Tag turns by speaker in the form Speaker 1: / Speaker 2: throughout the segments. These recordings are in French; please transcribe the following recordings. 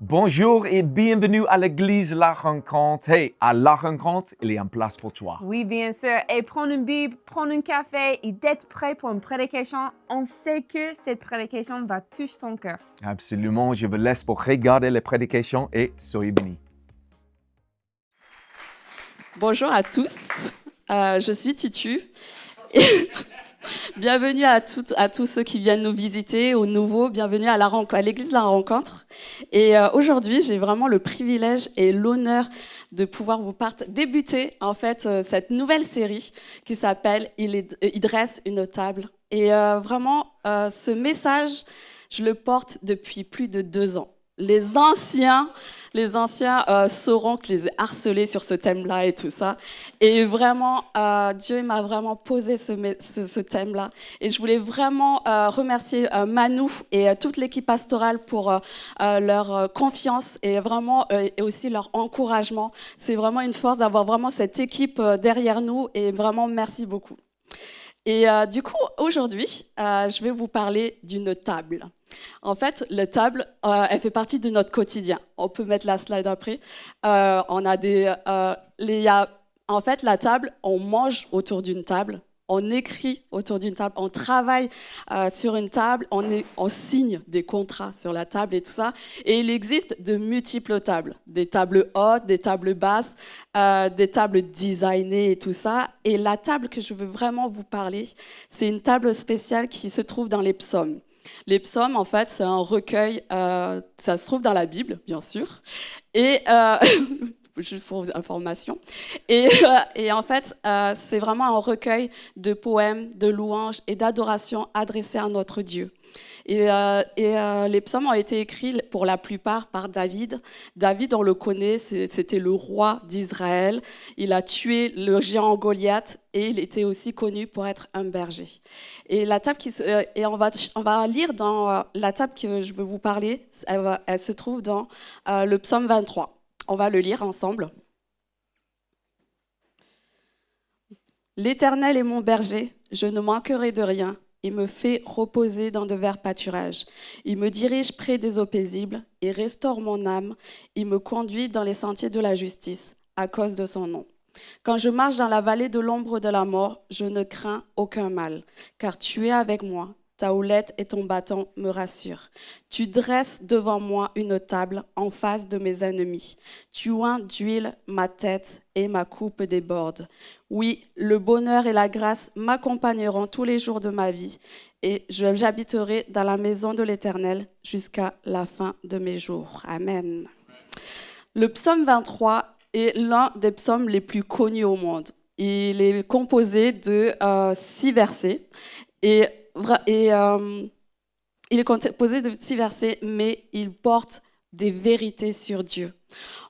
Speaker 1: Bonjour et bienvenue à l'église La Rencontre. Hey, à La Rencontre, il y a une place pour toi.
Speaker 2: Oui, bien sûr. Et prendre une Bible, prendre un café et d'être prêt pour une prédication, on sait que cette prédication va toucher ton cœur.
Speaker 1: Absolument, je vous laisse pour regarder les prédications et soyez bénis.
Speaker 3: Bonjour à tous, je suis Titu. Bienvenue à tous ceux qui viennent nous visiter, aux nouveaux, bienvenue à l'église La Rencontre. Et aujourd'hui, j'ai vraiment le privilège et l'honneur de pouvoir vous débuter en fait cette nouvelle série qui s'appelle Il dresse une table. Et vraiment, ce message, je le porte depuis plus de 2 ans. Les anciens sauront que je les ai harcelés sur ce thème-là et tout ça. Et vraiment, Dieu m'a vraiment posé ce thème-là. Et je voulais vraiment remercier Manu et toute l'équipe pastorale pour leur confiance et vraiment et aussi leur encouragement. C'est vraiment une force d'avoir vraiment cette équipe derrière nous et vraiment merci beaucoup. Et du coup, aujourd'hui, je vais vous parler d'une table. En fait, la table, elle fait partie de notre quotidien. On peut mettre la slide après. En fait, la table, on mange autour d'une table, on écrit autour d'une table, on travaille sur une table, on signe des contrats sur la table et tout ça. Et il existe de multiples tables, des tables hautes, des tables basses, des tables designées et tout ça. Et la table que je veux vraiment vous parler, c'est une table spéciale qui se trouve dans les psaumes. Les psaumes, en fait, c'est un recueil, ça se trouve dans la Bible, bien sûr, et juste pour information. Et en fait, c'est vraiment un recueil de poèmes, de louanges et d'adoration adressés à notre Dieu. Et les psaumes ont été écrits pour la plupart par David. David, on le connaît, c'était le roi d'Israël. Il a tué le géant Goliath et il était aussi connu pour être un berger. Et la table on va lire dans la table que je veux vous parler. Elle se trouve dans le psaume 23. On va le lire ensemble. L'Éternel est mon berger, je ne manquerai de rien. Il me fait reposer dans de verts pâturages. Il me dirige près des eaux paisibles et restaure mon âme. Il me conduit dans les sentiers de la justice à cause de son nom. Quand je marche dans la vallée de l'ombre de la mort, je ne crains aucun mal, car tu es avec moi. Ta houlette et ton bâton me rassurent. Tu dresses devant moi une table en face de mes ennemis. Tu oins d'huile ma tête et ma coupe déborde. Oui, le bonheur et la grâce m'accompagneront tous les jours de ma vie et j'habiterai dans la maison de l'Éternel jusqu'à la fin de mes jours. Amen. Le psaume 23 est l'un des psaumes les plus connus au monde. Il est composé de 6 versets et il est composé de 6 versets, mais il porte des vérités sur Dieu.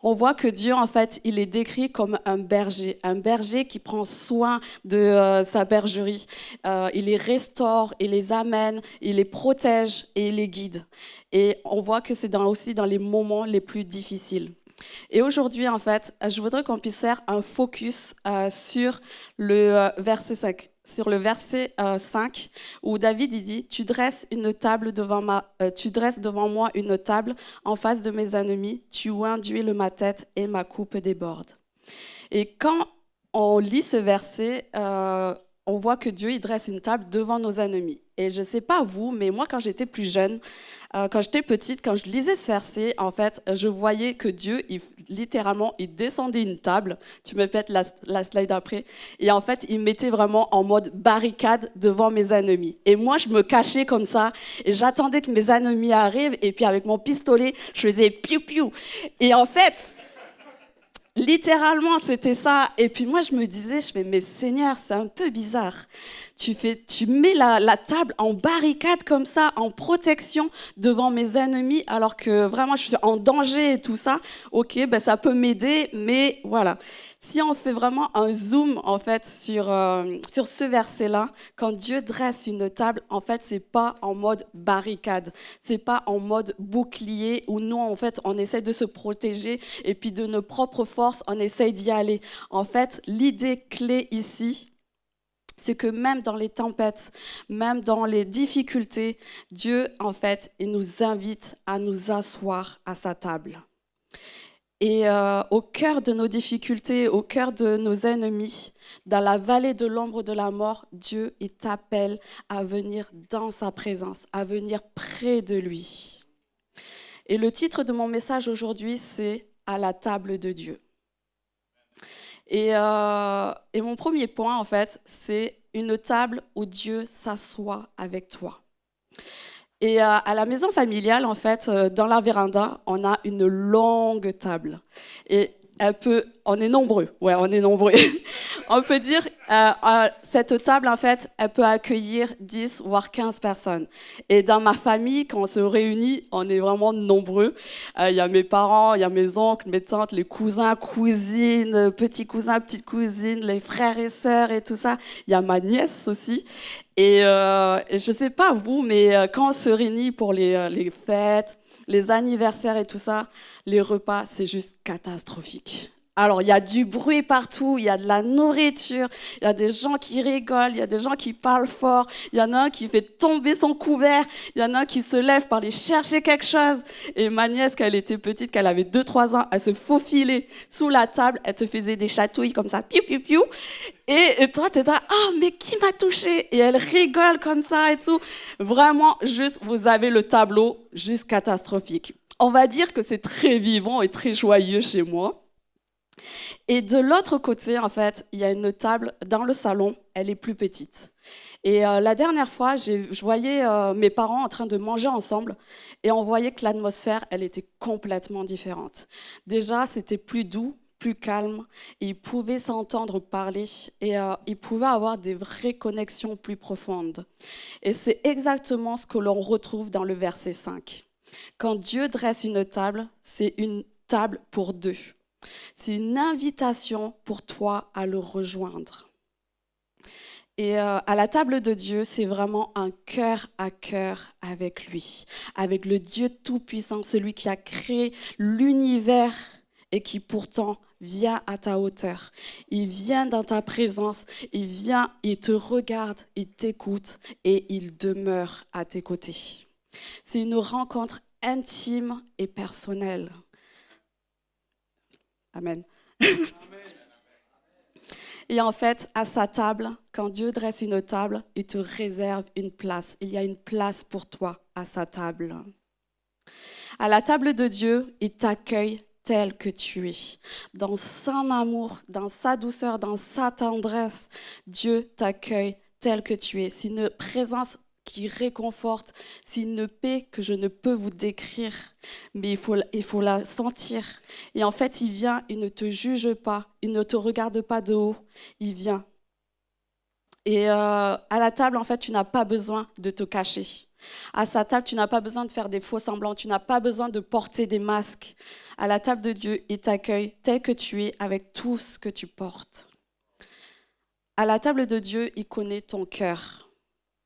Speaker 3: On voit que Dieu, en fait, il est décrit comme un berger qui prend soin de sa bergerie. Il les restaure, il les amène, il les protège et il les guide. Et on voit que c'est aussi dans les moments les plus difficiles. Et aujourd'hui, en fait, je voudrais qu'on puisse faire un focus sur le verset 5. Sur le verset 5, où David il dit « Tu dresses devant moi une table en face de mes ennemis, tu oins d'huile ma tête et ma coupe déborde. » Et quand on lit ce verset, on voit que Dieu il dresse une table devant nos ennemis. Et je ne sais pas vous, mais moi, quand j'étais plus jeune, quand j'étais petite, quand je lisais ce verset, en fait, je voyais que Dieu, littéralement, il descendait une table. Tu me pètes la slide après. Et en fait, il mettait vraiment en mode barricade devant mes ennemis. Et moi, je me cachais comme ça. Et j'attendais que mes ennemis arrivent. Et puis, avec mon pistolet, je faisais piou-piou. Et en fait... littéralement, c'était ça. Et puis moi, je me disais, mais Seigneur, c'est un peu bizarre. Tu mets la table en barricade comme ça, en protection devant mes ennemis, alors que vraiment, je suis en danger et tout ça. Ok, ben ça peut m'aider, mais voilà. Si on fait vraiment un zoom en fait sur ce verset-là, quand Dieu dresse une table, en fait, c'est pas en mode barricade, c'est pas en mode bouclier où nous en fait on essaie de se protéger et puis de nos propres forces on essaie d'y aller. En fait, l'idée clé ici, c'est que même dans les tempêtes, même dans les difficultés, Dieu, en fait, il nous invite à nous asseoir à sa table. Et au cœur de nos difficultés, au cœur de nos ennemis, dans la vallée de l'ombre de la mort, Dieu, il t'appelle à venir dans sa présence, à venir près de lui. Et le titre de mon message aujourd'hui, c'est « À la table de Dieu ». Et mon premier point, en fait, c'est une table où Dieu s'assoit avec toi. Et à la maison familiale, en fait, dans la véranda, on a une longue table. Et on est nombreux, ouais, on est nombreux. On peut dire, cette table, en fait, elle peut accueillir 10, voire 15 personnes. Et dans ma famille, quand on se réunit, on est vraiment nombreux. Il y a mes parents, il y a mes oncles, mes tantes, les cousins, cousines, petits cousins, petites cousines, les frères et sœurs et tout ça. Il y a ma nièce aussi. Et je ne sais pas vous, mais quand on se réunit pour les fêtes, les anniversaires et tout ça, les repas, c'est juste catastrophique. Alors, il y a du bruit partout, il y a de la nourriture, il y a des gens qui rigolent, il y a des gens qui parlent fort, il y en a un qui fait tomber son couvert, il y en a un qui se lève pour aller chercher quelque chose. Et ma nièce, quand elle était petite, quand elle avait 2-3 ans, elle se faufilait sous la table, elle te faisait des chatouilles comme ça, piou, piou, piou. Et toi, tu es là, ah, mais qui m'a touché? Et elle rigole comme ça et tout. Vraiment, juste, vous avez le tableau juste catastrophique. On va dire que c'est très vivant et très joyeux chez moi. Et de l'autre côté, en fait, il y a une table dans le salon, elle est plus petite. Et la dernière fois, je voyais mes parents en train de manger ensemble et on voyait que l'atmosphère, elle était complètement différente. Déjà, c'était plus doux, plus calme, et ils pouvaient s'entendre parler et ils pouvaient avoir des vraies connexions plus profondes. Et c'est exactement ce que l'on retrouve dans le verset 5. Quand Dieu dresse une table, c'est une table pour deux. C'est une invitation pour toi à le rejoindre. Et à la table de Dieu, c'est vraiment un cœur à cœur avec lui, avec le Dieu Tout-Puissant, celui qui a créé l'univers et qui pourtant vient à ta hauteur. Il vient dans ta présence, il vient, il te regarde, il t'écoute et il demeure à tes côtés. C'est une rencontre intime et personnelle. Amen. Et en fait, à sa table, quand Dieu dresse une table, il te réserve une place. Il y a une place pour toi à sa table. À la table de Dieu, il t'accueille tel que tu es. Dans son amour, dans sa douceur, dans sa tendresse, Dieu t'accueille tel que tu es. C'est une présence qui réconforte, c'est une paix que je ne peux vous décrire, mais il faut la sentir. Et en fait, il vient, il ne te juge pas, il ne te regarde pas de haut, il vient. Et à la table, en fait, tu n'as pas besoin de te cacher. À sa table, tu n'as pas besoin de faire des faux semblants, tu n'as pas besoin de porter des masques. À la table de Dieu, il t'accueille tel que tu es, avec tout ce que tu portes. À la table de Dieu, il connaît ton cœur.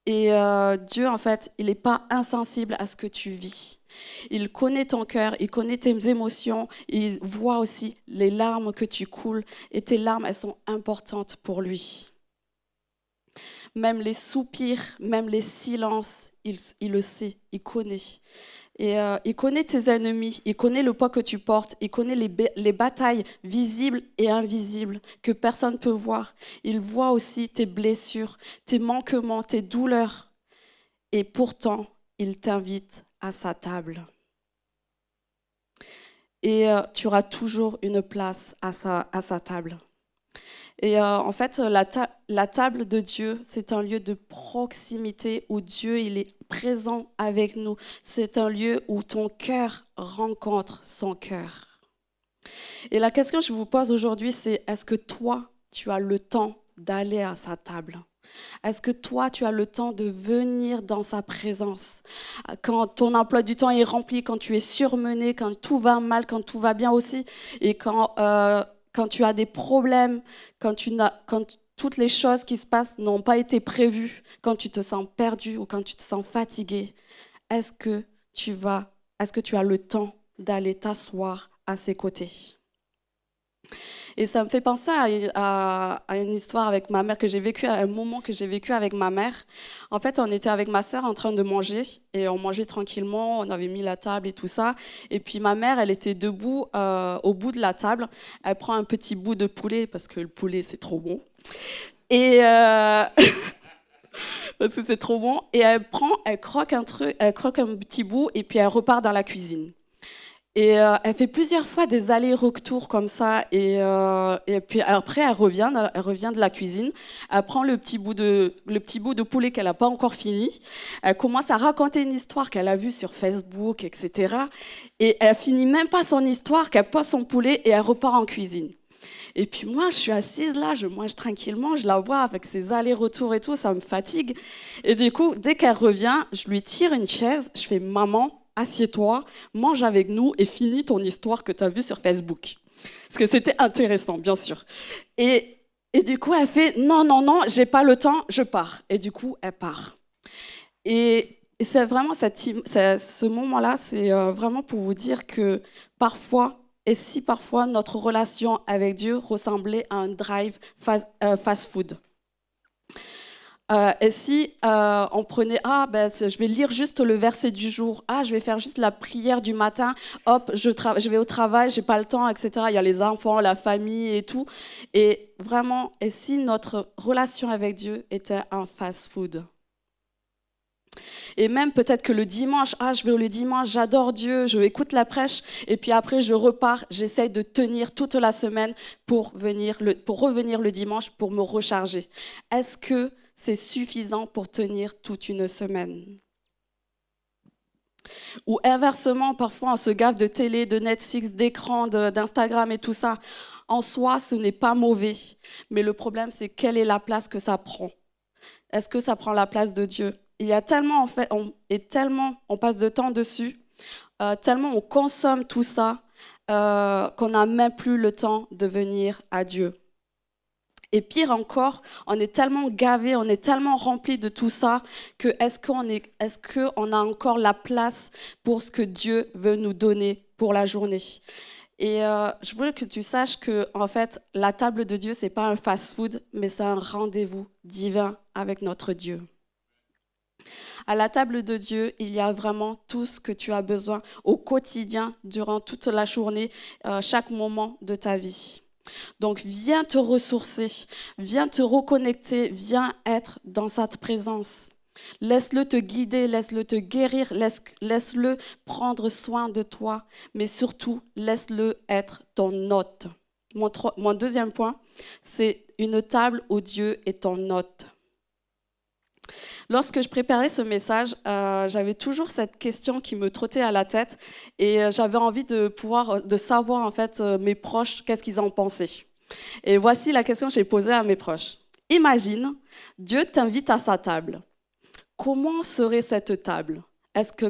Speaker 3: Et Dieu, en fait, il n'est pas insensible à ce que tu vis. Il connaît ton cœur, il connaît tes émotions, il voit aussi les larmes que tu coules. Et tes larmes, elles sont importantes pour lui. Même les soupirs, même les silences, il le sait, il connaît. Et il connaît tes ennemis, il connaît le poids que tu portes, il connaît les batailles visibles et invisibles que personne ne peut voir. Il voit aussi tes blessures, tes manquements, tes douleurs. Et pourtant, il t'invite à sa table. Et tu auras toujours une place à sa table. Et en fait, la table de Dieu, c'est un lieu de proximité où Dieu il est présent avec nous. C'est un lieu où ton cœur rencontre son cœur. Et la question que je vous pose aujourd'hui, c'est est-ce que toi, tu as le temps d'aller à sa table? Est-ce que toi, tu as le temps de venir dans sa présence? Quand ton emploi du temps est rempli, quand tu es surmené, quand tout va mal, quand tout va bien aussi, et quand tu as des problèmes, quand toutes les choses qui se passent n'ont pas été prévues, quand tu te sens perdu ou quand tu te sens fatigué, est-ce que tu as le temps d'aller t'asseoir à ses côtés? Et ça me fait penser à une histoire avec ma mère que j'ai vécue, à un moment que j'ai vécu avec ma mère. En fait, on était avec ma sœur en train de manger et on mangeait tranquillement, on avait mis la table et tout ça. Et puis ma mère, elle était debout au bout de la table. Elle prend un petit bout de poulet parce que le poulet, c'est trop bon. Et parce que c'est trop bon. Et elle croque un truc, elle croque un petit bout et puis elle repart dans la cuisine. Et elle fait plusieurs fois des allers-retours comme ça. Et puis après, elle revient de la cuisine. Elle prend le petit bout de poulet qu'elle n'a pas encore fini. Elle commence à raconter une histoire qu'elle a vue sur Facebook, etc. Et elle finit même pas son histoire, qu'elle pose son poulet et elle repart en cuisine. Et puis moi, je suis assise là, je mange tranquillement, je la vois avec ses allers-retours et tout, ça me fatigue. Et du coup, dès qu'elle revient, je lui tire une chaise, je fais « Maman, assieds-toi, mange avec nous et finis ton histoire que tu as vue sur Facebook. » Parce que c'était intéressant, bien sûr. Et du coup, elle fait « Non, non, non, j'ai pas le temps, je pars. » Et du coup, elle part. Et c'est vraiment ce moment-là, c'est vraiment pour vous dire que parfois, et si parfois notre relation avec Dieu ressemblait à un drive fast-food. Et si on prenait, je vais lire juste le verset du jour, je vais faire juste la prière du matin, hop, je vais au travail, j'ai pas le temps, etc. Il y a les enfants, la famille et tout. Et vraiment, et si notre relation avec Dieu était un fast-food? Et même peut-être que le dimanche, je vais le dimanche, j'adore Dieu, je écoute la prêche, et puis après je repars, j'essaye de tenir toute la semaine pour revenir le dimanche pour me recharger. Est-ce que c'est suffisant pour tenir toute une semaine? Ou inversement, parfois on se gave de télé, de Netflix, d'écran, d'Instagram et tout ça. En soi, ce n'est pas mauvais, mais le problème c'est quelle est la place que ça prend? Est-ce que ça prend la place de Dieu? Il y a tellement, en fait, on passe de temps dessus, tellement on consomme tout ça, qu'on n'a même plus le temps de venir à Dieu. Et pire encore, on est tellement gavé, on est tellement rempli de tout ça, que est-ce qu'on a encore la place pour ce que Dieu veut nous donner pour la journée? Et je voulais que tu saches que, en fait, la table de Dieu, c'est pas un fast-food, mais c'est un rendez-vous divin avec notre Dieu. À la table de Dieu, il y a vraiment tout ce que tu as besoin au quotidien, durant toute la journée, chaque moment de ta vie. Donc, viens te ressourcer, viens te reconnecter, viens être dans sa présence. Laisse-le te guider, laisse-le te guérir, laisse-le prendre soin de toi, mais surtout, laisse-le être ton hôte. Mon deuxième point, c'est une table où Dieu est ton hôte. Lorsque je préparais ce message, j'avais toujours cette question qui me trottait à la tête et j'avais envie de savoir en fait mes proches, qu'est-ce qu'ils en pensaient. Et voici la question que j'ai posée à mes proches. Imagine, Dieu t'invite à sa table. Comment serait cette table?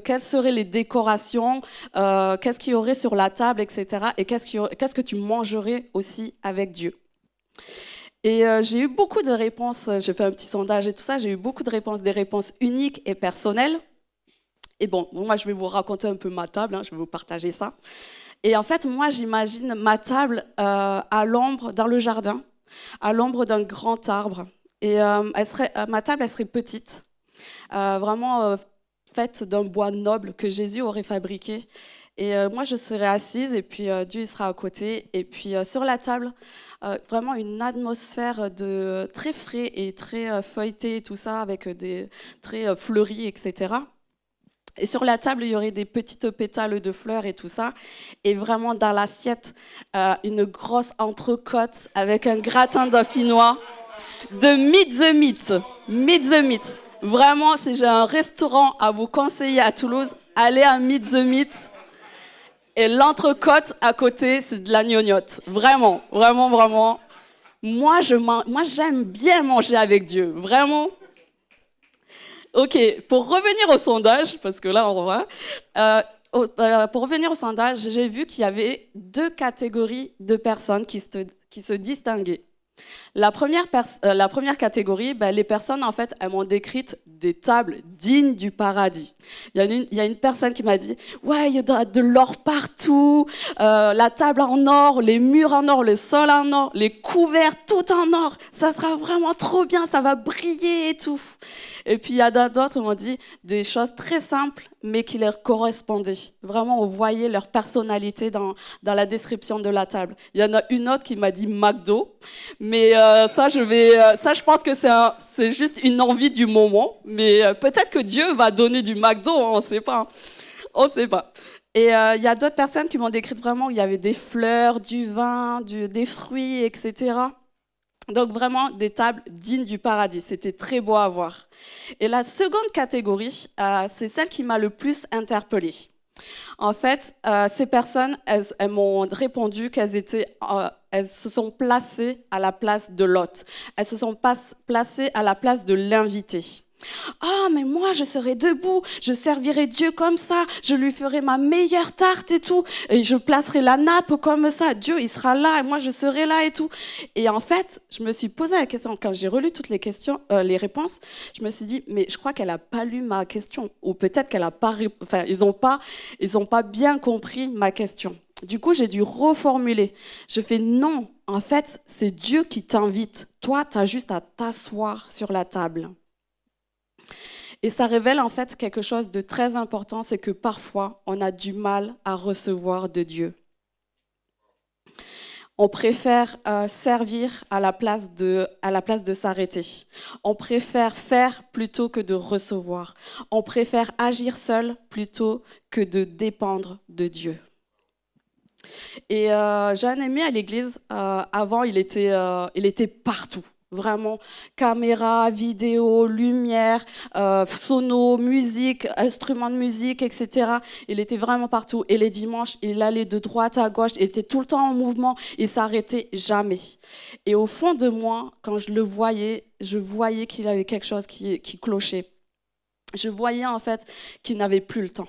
Speaker 3: Quelles seraient les décorations? Qu'est-ce qu'il y aurait sur la table, etc. Et qu'est-ce que tu mangerais aussi avec Dieu? Et j'ai eu beaucoup de réponses, j'ai fait un petit sondage et tout ça, j'ai eu beaucoup de réponses, des réponses uniques et personnelles. Et bon, moi je vais vous raconter un peu ma table, je vais vous partager ça. Et en fait, moi j'imagine ma table à l'ombre, dans le jardin, à l'ombre d'un grand arbre. Et ma table, elle serait petite, vraiment faite d'un bois noble que Jésus aurait fabriqué. Et moi je serais assise et puis Dieu il sera à côté. Et puis sur la table, vraiment une atmosphère de très frais et très feuilleté et tout ça, avec des très fleuris, etc. Et sur la table, il y aurait des petites pétales de fleurs et tout ça. Et vraiment dans l'assiette, une grosse entrecôte avec un gratin dauphinois de Meet the Meat. Meet the Meat. Vraiment, si j'ai un restaurant à vous conseiller à Toulouse, allez à Meet the Meat. Et l'entrecôte à côté, c'est de la gnognotte. Vraiment, vraiment, vraiment. Moi, j'aime bien manger avec Dieu. Vraiment. Ok, pour revenir au sondage, parce que là, on voit. Pour revenir au sondage, j'ai vu qu'il y avait 2 catégories de personnes qui se distinguaient. La première catégorie, ben, les personnes, en fait, elles m'ont décrite des tables dignes du paradis. Il y a une personne qui m'a dit, ouais, il y a de l'or partout, la table en or, les murs en or, le sol en or, les couverts, tout en or. Ça sera vraiment trop bien, ça va briller et tout. Et puis, il y a d'autres qui m'ont dit des choses très simples, mais qui leur correspondaient. Vraiment, on voyait leur personnalité dans la description de la table. Il y en a une autre qui m'a dit McDo, mais ça, je pense que c'est juste une envie du moment. Mais peut-être que Dieu va donner du McDo, hein, on ne sait pas. On ne sait pas. Et il y a d'autres personnes qui m'ont décrit vraiment, il y avait des fleurs, du vin, des fruits, etc. Donc vraiment des tables dignes du paradis. C'était très beau à voir. Et la seconde catégorie, c'est celle qui m'a le plus interpellée. En fait, ces personnes, elles m'ont répondu elles se sont placées à la place de l'hôte. Elles se sont placées à la place de l'invité. Ah, mais moi, je serai debout, je servirai Dieu comme ça, je lui ferai ma meilleure tarte et tout, et je placerai la nappe comme ça, Dieu, il sera là, et moi, je serai là et tout. Et en fait, je me suis posé la question, quand j'ai relu toutes les réponses, je me suis dit, mais je crois qu'elle n'a pas lu ma question, ou peut-être qu'elle a pas, ils n'ont pas bien compris ma question. Du coup, j'ai dû reformuler. Je fais non, en fait, c'est Dieu qui t'invite. Toi, tu as juste à t'asseoir sur la table. Et ça révèle en fait quelque chose de très important, c'est que parfois, on a du mal à recevoir de Dieu. On préfère servir à la place de s'arrêter. On préfère faire plutôt que de recevoir. On préfère agir seul plutôt que de dépendre de Dieu. Et j'ai un ami à l'église, avant il était partout. Vraiment, caméra, vidéo, lumière, sono, musique, instruments de musique, etc. Il était vraiment partout. Et les dimanches, il allait de droite à gauche, il était tout le temps en mouvement, il s'arrêtait jamais. Et au fond de moi, quand je voyais qu'il avait quelque chose qui clochait. Je voyais en fait qu'il n'avait plus le temps.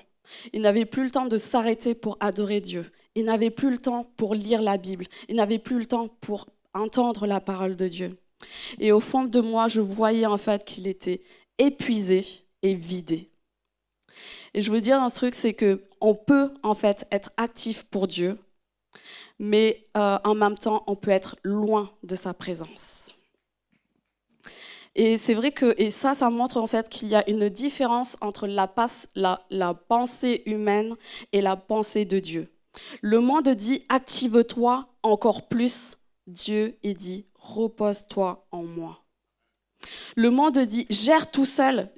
Speaker 3: Il n'avait plus le temps de s'arrêter pour adorer Dieu. Il n'avait plus le temps pour lire la Bible. Il n'avait plus le temps pour entendre la parole de Dieu. Et au fond de moi, je voyais en fait qu'il était épuisé et vidé. Et je veux dire un truc, c'est qu'on peut en fait être actif pour Dieu, mais en même temps, on peut être loin de sa présence. Et c'est vrai et ça montre en fait qu'il y a une différence entre la pensée humaine et la pensée de Dieu. Le monde dit « active-toi encore plus », Dieu il dit « repose-toi en moi ». Le monde dit « gère seul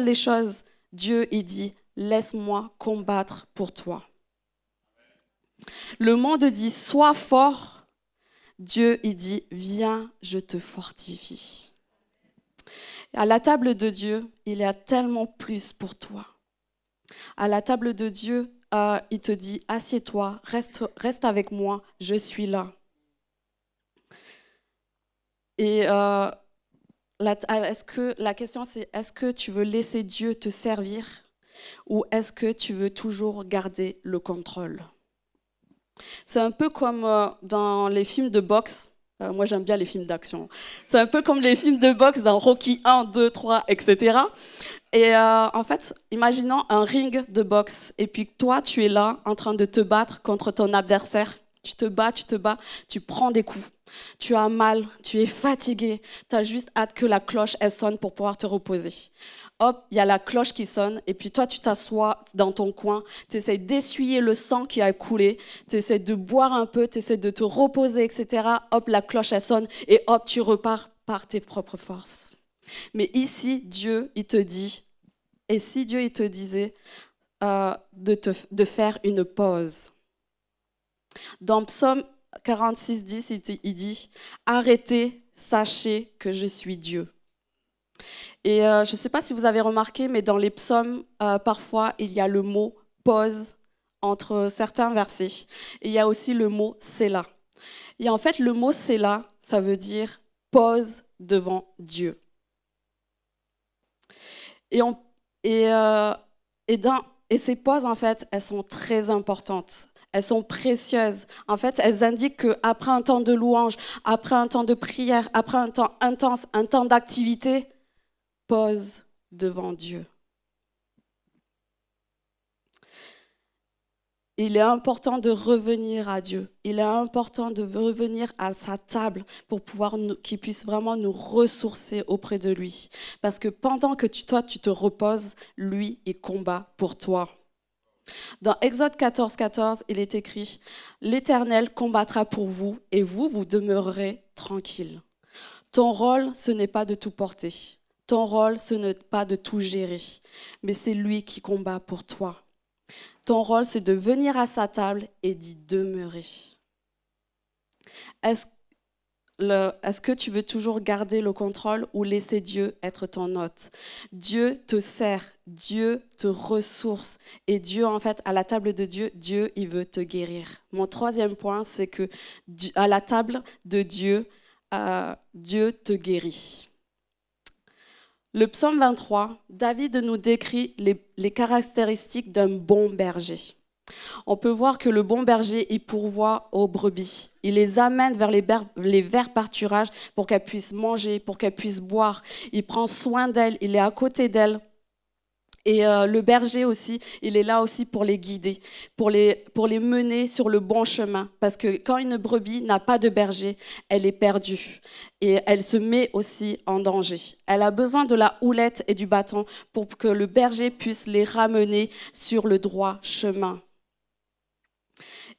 Speaker 3: les choses », Dieu il dit « laisse-moi combattre pour toi ». Le monde dit « sois fort », Dieu il dit « viens, je te fortifie ». À la table de Dieu, il y a tellement plus pour toi. À la table de Dieu, il te dit, assieds-toi, reste avec moi, je suis là. Et la question c'est, est-ce que tu veux laisser Dieu te servir ou est-ce que tu veux toujours garder le contrôle? C'est un peu comme dans les films de boxe. Moi, j'aime bien les films d'action. C'est un peu comme les films de boxe dans Rocky 1, 2, 3, etc. Et en fait, imaginons un ring de boxe. Et puis toi, tu es là en train de te battre contre ton adversaire. Tu te bats, tu prends des coups. Tu as mal, tu es fatigué. Tu as juste hâte que la cloche elle sonne pour pouvoir te reposer. Hop, il y a la cloche qui sonne et puis toi, tu t'assois dans ton coin, tu essaies d'essuyer le sang qui a coulé, tu essaies de boire un peu, tu essaies de te reposer, etc. Hop, la cloche, elle sonne et hop, tu repars par tes propres forces. Mais ici, Dieu, il te dit, et si Dieu, il te disait de faire une pause. Dans Psaume 46, 10, il dit « Arrêtez, sachez que je suis Dieu ». Et je ne sais pas si vous avez remarqué, mais dans les psaumes, parfois, il y a le mot « pause » entre certains versets. Et il y a aussi le mot « Sélah ». Et en fait, le mot « Sélah », ça veut dire « pause devant Dieu ». Et ces pauses, en fait, elles sont très importantes. Elles sont précieuses. En fait, elles indiquent qu'après un temps de louange, après un temps de prière, après un temps intense, un temps d'activité, pose devant Dieu. Il est important de revenir à Dieu. Il est important de revenir à sa table pour qu'il puisse vraiment nous ressourcer auprès de lui. Parce que pendant que toi, tu te reposes, lui, il combat pour toi. Dans Exode 14, 14, il est écrit « L'Éternel combattra pour vous et vous, vous demeurerez tranquille. Ton rôle, ce n'est pas de tout porter. Ton rôle, ce n'est pas de tout gérer. Mais c'est lui qui combat pour toi. Ton rôle, c'est de venir à sa table et d'y demeurer. » Est-ce que tu veux toujours garder le contrôle ou laisser Dieu être ton hôte? Dieu te sert, Dieu te ressource. Et Dieu, en fait, à la table de Dieu, Dieu, il veut te guérir. Mon troisième point, c'est que à la table de Dieu, Dieu te guérit. Le psaume 23, David nous décrit les caractéristiques d'un bon berger. On peut voir que le bon berger, il pourvoit aux brebis. Il les amène vers les verts pâturages pour qu'elles puissent manger, pour qu'elles puissent boire. Il prend soin d'elles, il est à côté d'elles. Et le berger aussi, il est là aussi pour les guider, pour les mener sur le bon chemin. Parce que quand une brebis n'a pas de berger, elle est perdue. Et elle se met aussi en danger. Elle a besoin de la houlette et du bâton pour que le berger puisse les ramener sur le droit chemin.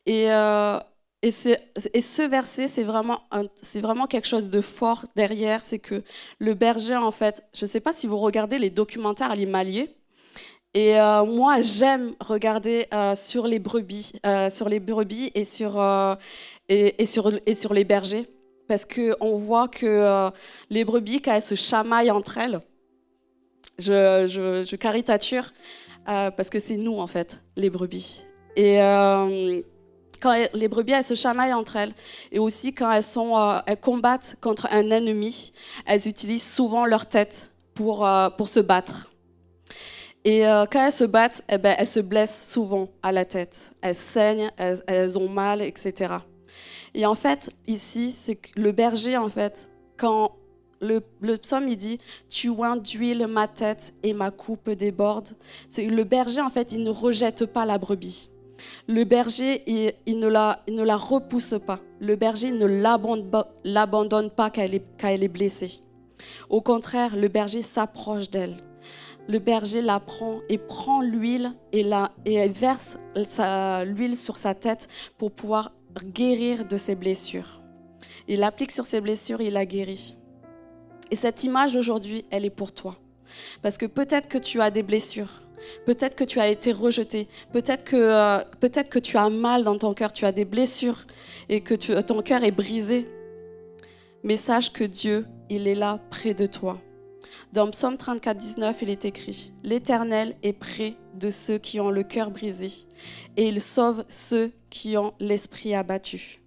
Speaker 3: Et ce verset, c'est vraiment quelque chose de fort derrière. C'est que le berger, en fait, je ne sais pas si vous regardez les documentaires animaliers. Et moi, j'aime regarder sur les brebis et sur les bergers. Parce qu'on voit que les brebis, quand elles se chamaillent entre elles, je caricature, parce que c'est nous, en fait, les brebis. Et quand les brebis, elles se chamaillent entre elles, et aussi quand elles combattent contre un ennemi, elles utilisent souvent leur tête pour se battre. Et quand elles se battent, elles se blessent souvent à la tête. Elles saignent, elles ont mal, etc. Et en fait, ici, c'est que le berger, en fait, quand le psaume, il dit « Tu oins d'huile ma tête et ma coupe déborde », le berger, en fait, il ne rejette pas la brebis. Le berger, il ne la repousse pas. Le berger ne l'abandonne pas quand elle est blessée. Au contraire, le berger s'approche d'elle. Le berger la prend et prend l'huile et verse l'huile sur sa tête pour pouvoir guérir de ses blessures. Il l'applique sur ses blessures et il la guérit. Et cette image aujourd'hui, elle est pour toi. Parce que peut-être que tu as des blessures. Peut-être que tu as été rejeté, peut-être que tu as mal dans ton cœur, tu as des blessures et que ton cœur est brisé. Mais sache que Dieu, il est là près de toi. Dans Psaume 34, 19, il est écrit « L'Éternel est près de ceux qui ont le cœur brisé et il sauve ceux qui ont l'esprit abattu. »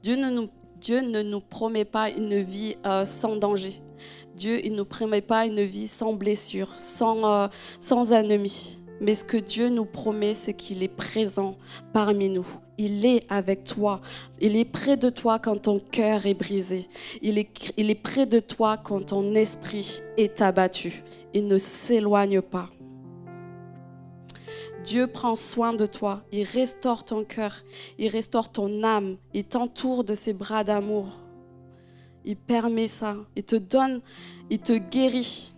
Speaker 3: Dieu ne nous promet pas une vie sans danger. Dieu, il ne nous promet pas une vie sans blessure, sans ennemi. Mais ce que Dieu nous promet, c'est qu'il est présent parmi nous. Il est avec toi. Il est près de toi quand ton cœur est brisé. Il est près de toi quand ton esprit est abattu. Il ne s'éloigne pas. Dieu prend soin de toi. Il restaure ton cœur. Il restaure ton âme. Il t'entoure de ses bras d'amour. Il permet ça. Il te donne, il te guérit.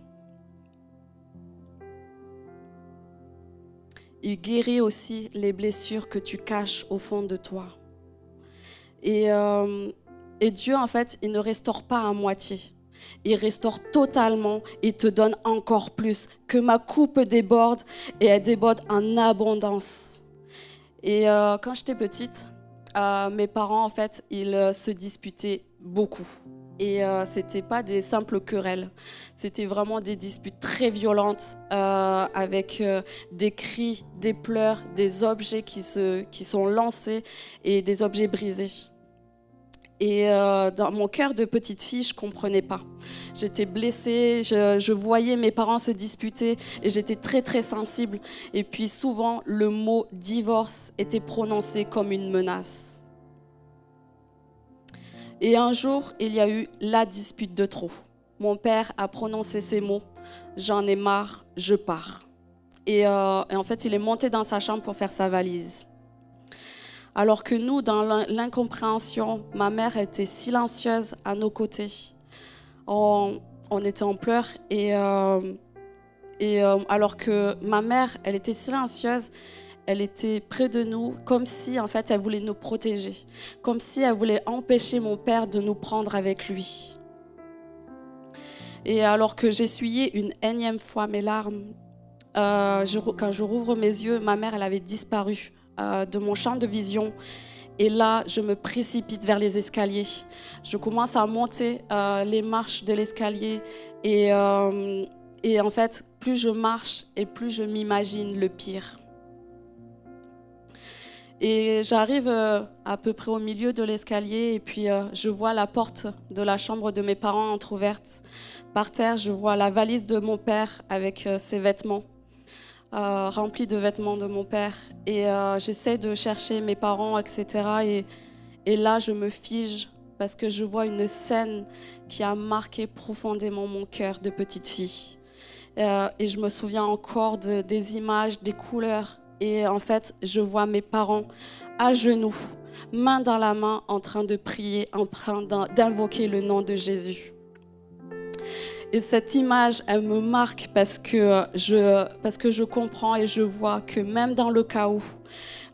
Speaker 3: Il guérit aussi les blessures que tu caches au fond de toi. Et Dieu, en fait, il ne restaure pas à moitié. Il restaure totalement et te donne encore plus. Que ma coupe déborde et elle déborde en abondance. Et quand j'étais petite, mes parents, en fait, ils se disputaient beaucoup. Et c'était pas des simples querelles. C'était vraiment des disputes très violentes avec des cris, des pleurs, des objets qui sont lancés et des objets brisés. Et dans mon cœur de petite fille, je ne comprenais pas. J'étais blessée, je voyais mes parents se disputer et j'étais très très sensible. Et puis souvent, le mot divorce était prononcé comme une menace. Et un jour, il y a eu la dispute de trop. Mon père a prononcé ces mots, « J'en ai marre, je pars ». Et en fait, il est monté dans sa chambre pour faire sa valise. Alors que nous, dans l'incompréhension, ma mère était silencieuse à nos côtés. On était en pleurs et alors que ma mère, elle était silencieuse, elle était près de nous comme si en fait elle voulait nous protéger, comme si elle voulait empêcher mon père de nous prendre avec lui. Et alors que j'essuyais une énième fois mes larmes, quand je rouvre mes yeux, ma mère, elle avait disparu de mon champ de vision. Et là, je me précipite vers les escaliers. Je commence à monter les marches de l'escalier. Et en fait, plus je marche et plus je m'imagine le pire. Et j'arrive à peu près au milieu de l'escalier et puis je vois la porte de la chambre de mes parents entrouverte. Par terre, je vois la valise de mon père avec ses vêtements. Rempli de vêtements de mon père et j'essaie de chercher mes parents, etc. Et là, je me fige parce que je vois une scène qui a marqué profondément mon cœur de petite fille. Et je me souviens encore des images, des couleurs. Et en fait, je vois mes parents à genoux, main dans la main, en train de prier, en train d'invoquer le nom de Jésus. Et cette image, elle me marque parce que je comprends et je vois que même dans le chaos,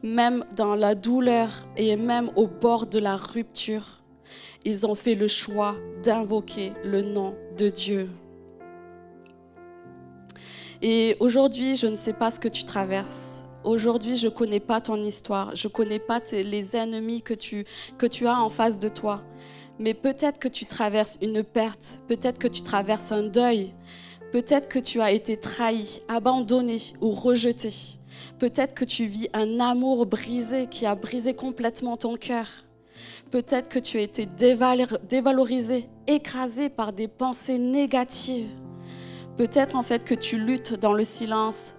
Speaker 3: même dans la douleur et même au bord de la rupture, ils ont fait le choix d'invoquer le nom de Dieu. Et aujourd'hui, je ne sais pas ce que tu traverses. Aujourd'hui, je ne connais pas ton histoire. Je ne connais pas les ennemis que tu as en face de toi. Mais peut-être que tu traverses une perte, peut-être que tu traverses un deuil, peut-être que tu as été trahi, abandonné ou rejeté. Peut-être que tu vis un amour brisé qui a brisé complètement ton cœur. Peut-être que tu as été dévalorisé, écrasé par des pensées négatives. Peut-être en fait que tu luttes dans le silence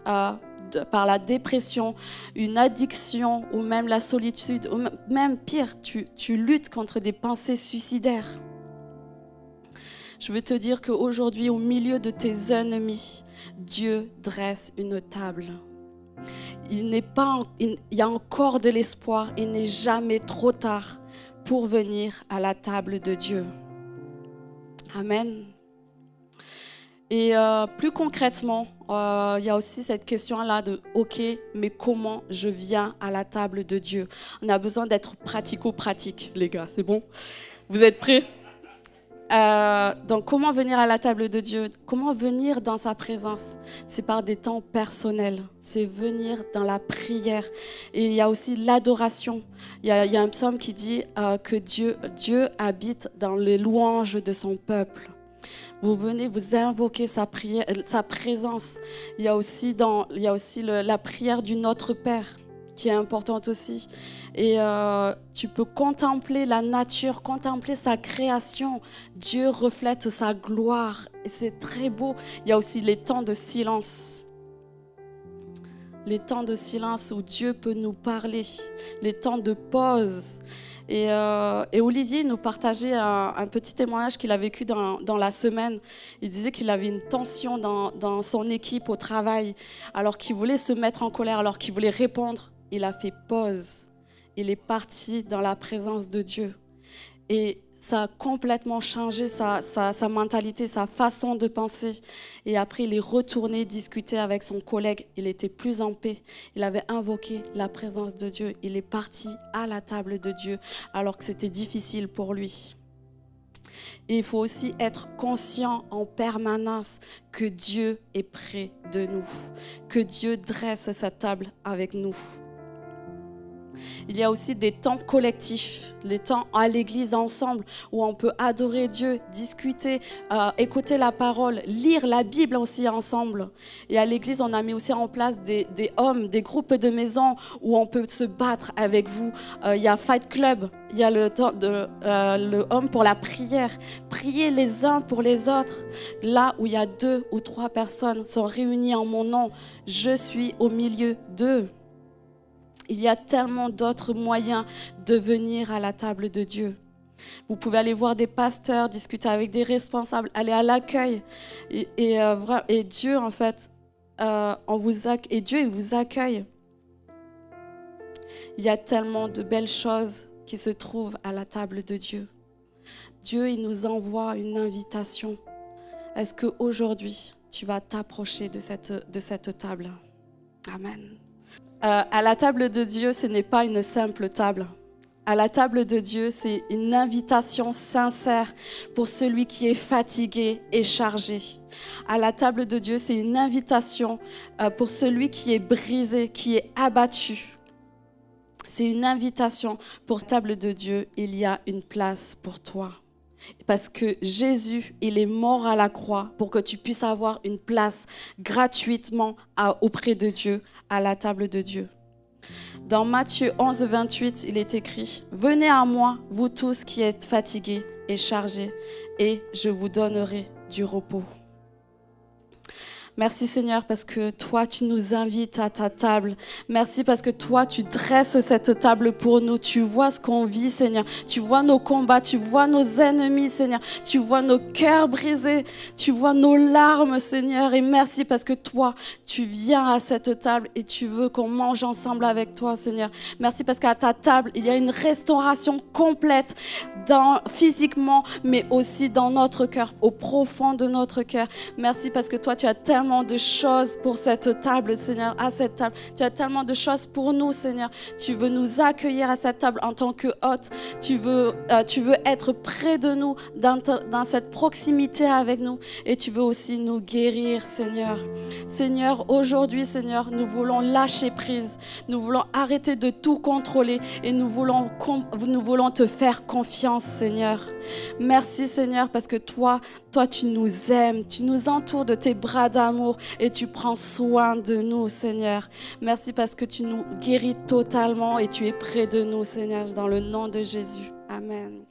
Speaker 3: par la dépression, une addiction ou même la solitude, ou même pire, tu luttes contre des pensées suicidaires. Je veux te dire qu'aujourd'hui, au milieu de tes ennemis, Dieu dresse une table. Il y a encore de l'espoir, il n'est jamais trop tard pour venir à la table de Dieu. Amen. Et plus concrètement, il y a aussi cette question-là de « Ok, mais comment je viens à la table de Dieu ?» On a besoin d'être pratico-pratique, les gars, c'est bon? Vous êtes prêts? Donc, comment venir à la table de Dieu? Comment venir dans sa présence? C'est par des temps personnels, c'est venir dans la prière. Et il y a aussi l'adoration. Il y a un psaume qui dit que Dieu habite dans les louanges de son peuple. Vous venez, vous invoquez sa présence. Il y a aussi la prière du Notre Père qui est importante aussi. Et tu peux contempler la nature, contempler sa création. Dieu reflète sa gloire et c'est très beau. Il y a aussi les temps de silence. Les temps de silence où Dieu peut nous parler. Les temps de pause. Et Olivier nous partageait un petit témoignage qu'il a vécu dans la semaine. Il disait qu'il avait une tension dans son équipe au travail, alors qu'il voulait se mettre en colère, alors qu'il voulait répondre. Il a fait pause. Il est parti dans la présence de Dieu. Et ça a complètement changé sa mentalité, sa façon de penser. Et après, il est retourné discuter avec son collègue. Il était plus en paix. Il avait invoqué la présence de Dieu. Il est parti à la table de Dieu alors que c'était difficile pour lui. Et il faut aussi être conscient en permanence que Dieu est près de nous, que Dieu dresse sa table avec nous. Il y a aussi des temps collectifs, les temps à l'église ensemble, où on peut adorer Dieu, discuter, écouter la parole, lire la Bible aussi ensemble. Et à l'église, on a mis aussi en place des hommes, des groupes de maisons où on peut se battre avec vous. Il y a Fight Club, il y a le homme pour la prière. Priez les uns pour les autres. Là où il y a 2 ou 3 personnes sont réunies en mon nom, je suis au milieu d'eux. Il y a tellement d'autres moyens de venir à la table de Dieu. Vous pouvez aller voir des pasteurs, discuter avec des responsables, aller à l'accueil. Et Dieu, en fait, Dieu, il vous accueille. Il y a tellement de belles choses qui se trouvent à la table de Dieu. Dieu, il nous envoie une invitation. Est-ce qu'aujourd'hui, tu vas t'approcher de cette table? Amen. À la table de Dieu, ce n'est pas une simple table. À la table de Dieu, c'est une invitation sincère pour celui qui est fatigué et chargé. À la table de Dieu, c'est une invitation pour celui qui est brisé, qui est abattu. C'est une invitation pour la table de Dieu. Il y a une place pour toi. Parce que Jésus, il est mort à la croix pour que tu puisses avoir une place gratuitement auprès de Dieu, à la table de Dieu. Dans Matthieu 11, 28, il est écrit « Venez à moi, vous tous qui êtes fatigués et chargés, et je vous donnerai du repos. » Merci Seigneur parce que toi, tu nous invites à ta table. Merci parce que toi, tu dresses cette table pour nous. Tu vois ce qu'on vit, Seigneur. Tu vois nos combats, tu vois nos ennemis, Seigneur. Tu vois nos cœurs brisés, tu vois nos larmes, Seigneur. Et merci parce que toi, tu viens à cette table et tu veux qu'on mange ensemble avec toi, Seigneur. Merci parce qu'à ta table, il y a une restauration complète physiquement, mais aussi dans notre cœur, au profond de notre cœur. Merci parce que toi, tu as tellement de choses pour cette table, Seigneur, à cette table. Tu as tellement de choses pour nous, Seigneur. Tu veux nous accueillir à cette table en tant que hôte. Tu veux être près de nous, dans cette proximité avec nous. Et tu veux aussi nous guérir, Seigneur. Seigneur, aujourd'hui, Seigneur, nous voulons lâcher prise. Nous voulons arrêter de tout contrôler et nous voulons te faire confiance, Seigneur. Merci, Seigneur, parce que toi, tu nous aimes. Tu nous entoures de tes bras d'amour et tu prends soin de nous, Seigneur. Merci parce que tu nous guéris totalement et tu es près de nous, Seigneur, dans le nom de Jésus. Amen.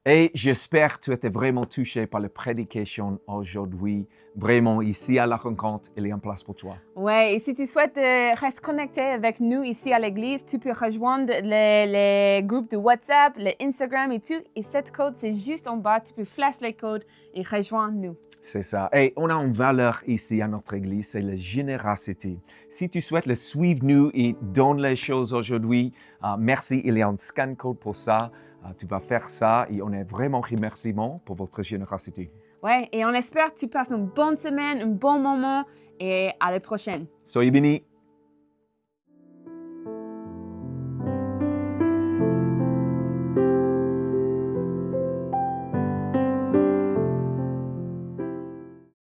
Speaker 1: Et j'espère que tu étais vraiment touché par la prédication aujourd'hui. Vraiment, ici à la rencontre, il y a une place pour toi.
Speaker 2: Ouais, et si tu souhaites rester connecté avec nous ici à l'église, tu peux rejoindre les groupes de WhatsApp, le Instagram et tout. Et cette code, c'est juste en bas. Tu peux flash les codes et rejoindre nous.
Speaker 1: C'est ça. Et on a une valeur ici à notre église, c'est la générosité. Si tu souhaites le suivre nous et donner les choses aujourd'hui, merci, il y a un scan code pour ça. Tu vas faire ça et on est vraiment remerciement pour votre générosité.
Speaker 2: Ouais, et on espère que tu passes une bonne semaine, un bon moment et à la prochaine.
Speaker 1: Soyez bénis.